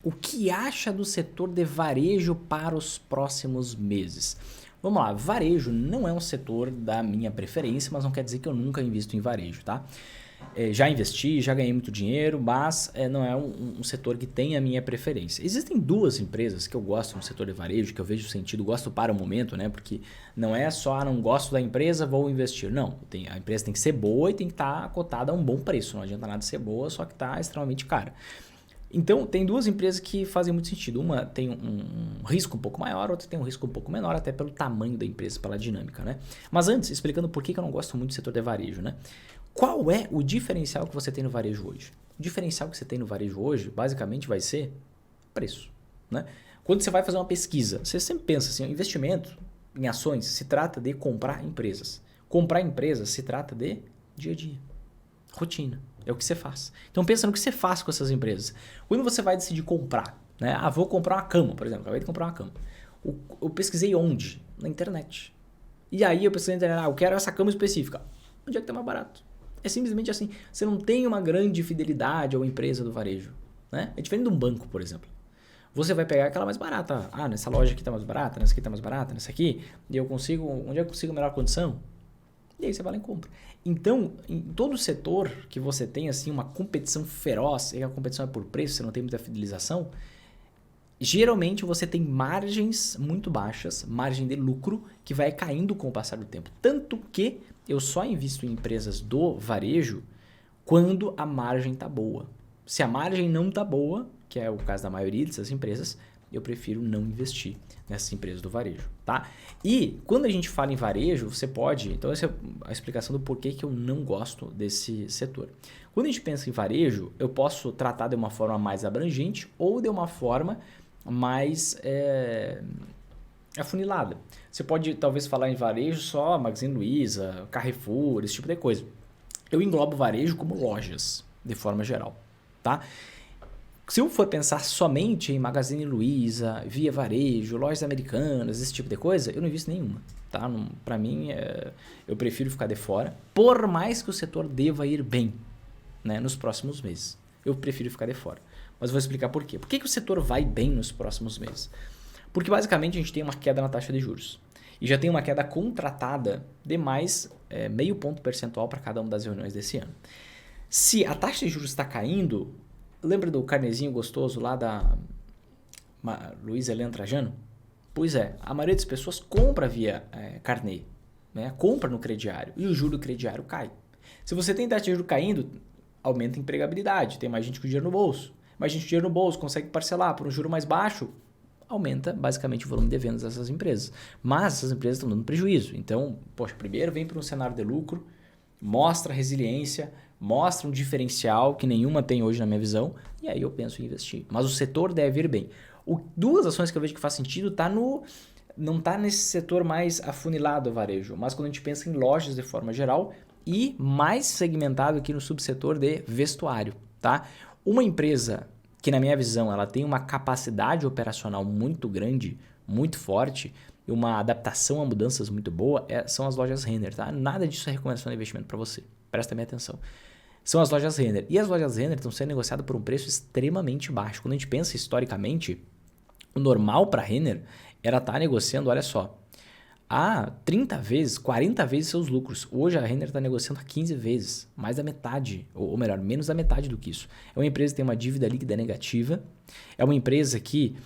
O que acha do setor de varejo para os próximos meses? Vamos lá, varejo não é um setor da minha preferência, mas não quer dizer que eu nunca invisto em varejo, tá? Já investi, já ganhei muito dinheiro, mas não é um setor que tem a minha preferência. Existem duas empresas que eu gosto no setor de varejo, que eu vejo sentido, gosto para o momento, né? Porque não é só, não gosto da empresa, vou investir. Não, a empresa tem que ser boa e tem que estar cotada a um bom preço. Não adianta nada ser boa, só que está extremamente cara. Então, tem duas empresas que fazem muito sentido. Uma tem um risco um pouco maior, outra tem um risco um pouco menor, até pelo tamanho da empresa, pela dinâmica, né? Mas antes, explicando por que eu não gosto muito do setor de varejo, né? Qual é o diferencial que você tem no varejo hoje? O diferencial que você tem no varejo hoje, basicamente, vai ser preço, né? Quando você vai fazer uma pesquisa, você sempre pensa assim, investimento em ações se trata de comprar empresas. Comprar empresas se trata de dia a dia, rotina. É o que você faz. Então pensa no que você faz com essas empresas. Quando você vai decidir comprar, né? Ah, vou comprar uma cama, por exemplo. Acabei de comprar uma cama. Eu pesquisei onde? Na internet. E aí eu pesquisei na internet, eu quero essa cama específica. Onde é que tá mais barato? É simplesmente assim. Você não tem uma grande fidelidade à empresa do varejo, né? É diferente de um banco, por exemplo. Você vai pegar aquela mais barata. Ah, nessa loja aqui tá mais barata, nessa aqui tá mais barata, nessa aqui. E eu consigo... Onde é que eu consigo a melhor condição? E aí você vai lá e compra. Então, em todo setor que você tem assim uma competição feroz, e a competição é por preço, você não tem muita fidelização, geralmente você tem margens muito baixas, margem de lucro, que vai caindo com o passar do tempo. Tanto que eu só invisto em empresas do varejo quando a margem está boa. Se a margem não está boa, que é o caso da maioria dessas empresas, eu prefiro não investir nessas empresas do varejo, tá? E quando a gente fala em varejo, você pode... Então essa é a explicação do porquê que eu não gosto desse setor. Quando a gente pensa em varejo, eu posso tratar de uma forma mais abrangente ou de uma forma mais afunilada. Você pode talvez falar em varejo só Magazine Luiza, Carrefour, esse tipo de coisa. Eu englobo varejo como lojas, de forma geral, tá? Se eu for pensar somente em Magazine Luiza, Via Varejo, lojas americanas, esse tipo de coisa, eu não invisto nenhuma, tá? Para mim, eu prefiro ficar de fora, por mais que o setor deva ir bem, né, nos próximos meses. Eu prefiro ficar de fora. Mas vou explicar por quê. Por que o setor vai bem nos próximos meses? Porque basicamente a gente tem uma queda na taxa de juros. E já tem uma queda contratada de mais meio ponto percentual para cada uma das reuniões desse ano. Se a taxa de juros está caindo... Lembra do carnezinho gostoso lá da Luiza Helena Trajano? Pois é, a maioria das pessoas compra via carnê, né? Compra no crediário e o juro do crediário cai. Se você tem taxa de juros caindo, aumenta a empregabilidade, tem mais gente com dinheiro no bolso. Mais gente com dinheiro no bolso, consegue parcelar por um juro mais baixo, aumenta basicamente o volume de vendas dessas empresas. Mas essas empresas estão dando prejuízo. Então, poxa, primeiro vem para um cenário de lucro, mostra resiliência, mostra um diferencial que nenhuma tem hoje na minha visão, e aí eu penso em investir. Mas o setor deve ir bem. Duas ações que eu vejo que faz sentido não está nesse setor mais afunilado, varejo, mas quando a gente pensa em lojas de forma geral e mais segmentado aqui no subsetor de vestuário, tá? Uma empresa que, na minha visão, ela tem uma capacidade operacional muito grande, muito forte, e uma adaptação a mudanças muito boa, são as lojas Renner, tá? Nada disso é recomendação de investimento para você. Presta bem atenção. São as lojas Renner. E as lojas Renner estão sendo negociadas por um preço extremamente baixo. Quando a gente pensa historicamente, o normal para a Renner era estar negociando, olha só, a 30 vezes, 40 vezes seus lucros. Hoje a Renner está negociando a 15 vezes, mais da metade, ou melhor, menos da metade do que isso. É uma empresa que tem uma dívida líquida negativa, é uma empresa que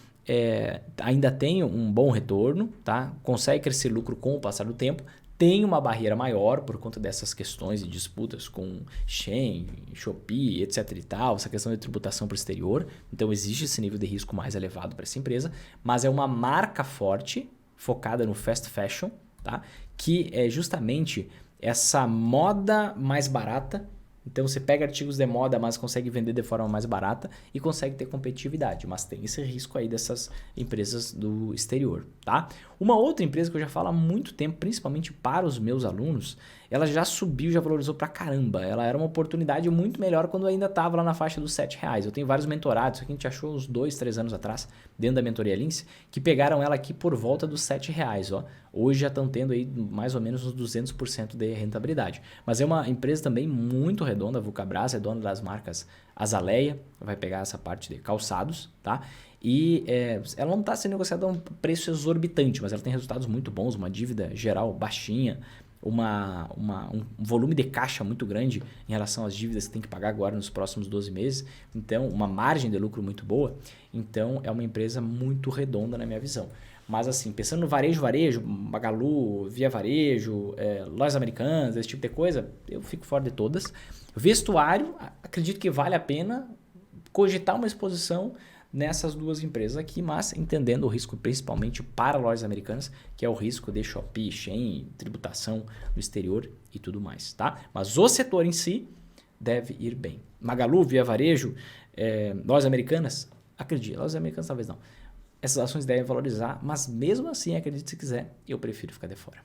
ainda tem um bom retorno, tá? Consegue crescer lucro com o passar do tempo, tem uma barreira maior por conta dessas questões de disputas com Shein, Shopee, etc e tal, essa questão de tributação para o exterior, então existe esse nível de risco mais elevado para essa empresa, mas é uma marca forte, focada no fast fashion, tá? Que é justamente essa moda mais barata. Então você pega artigos de moda, mas consegue vender de forma mais barata e consegue ter competitividade, mas tem esse risco aí dessas empresas do exterior, tá? Uma outra empresa que eu já falo há muito tempo, principalmente para os meus alunos, ela já subiu, já valorizou pra caramba. Ela era uma oportunidade muito melhor quando ainda estava lá na faixa dos R$ 7. Eu tenho vários mentorados, isso aqui a gente achou uns 2, 3 anos atrás, dentro da mentoria Lince, que pegaram ela aqui por volta dos R$ 7. Ó. Hoje já estão tendo aí mais ou menos uns 200% de rentabilidade. Mas é uma empresa também muito redonda, a Vulcabras é dona das marcas Azaleia, vai pegar essa parte de calçados, tá? E ela não está sendo negociada a um preço exorbitante, mas ela tem resultados muito bons, uma dívida geral baixinha, um volume de caixa muito grande em relação às dívidas que tem que pagar agora nos próximos 12 meses. Então, uma margem de lucro muito boa. Então, é uma empresa muito redonda na minha visão. Mas assim, pensando no varejo, Magalu, Via Varejo, Lojas Americanas, esse tipo de coisa, eu fico fora de todas. Vestuário, acredito que vale a pena cogitar uma exposição nessas duas empresas aqui, mas entendendo o risco principalmente para Lojas Americanas, que é o risco de Shopee, Shein, tributação no exterior e tudo mais, tá? Mas o setor em si deve ir bem. Magalu, Via Varejo, Lojas Americanas, acredito, Lojas Americanas talvez não. Essas ações devem valorizar, mas mesmo assim, acredite se quiser, eu prefiro ficar de fora.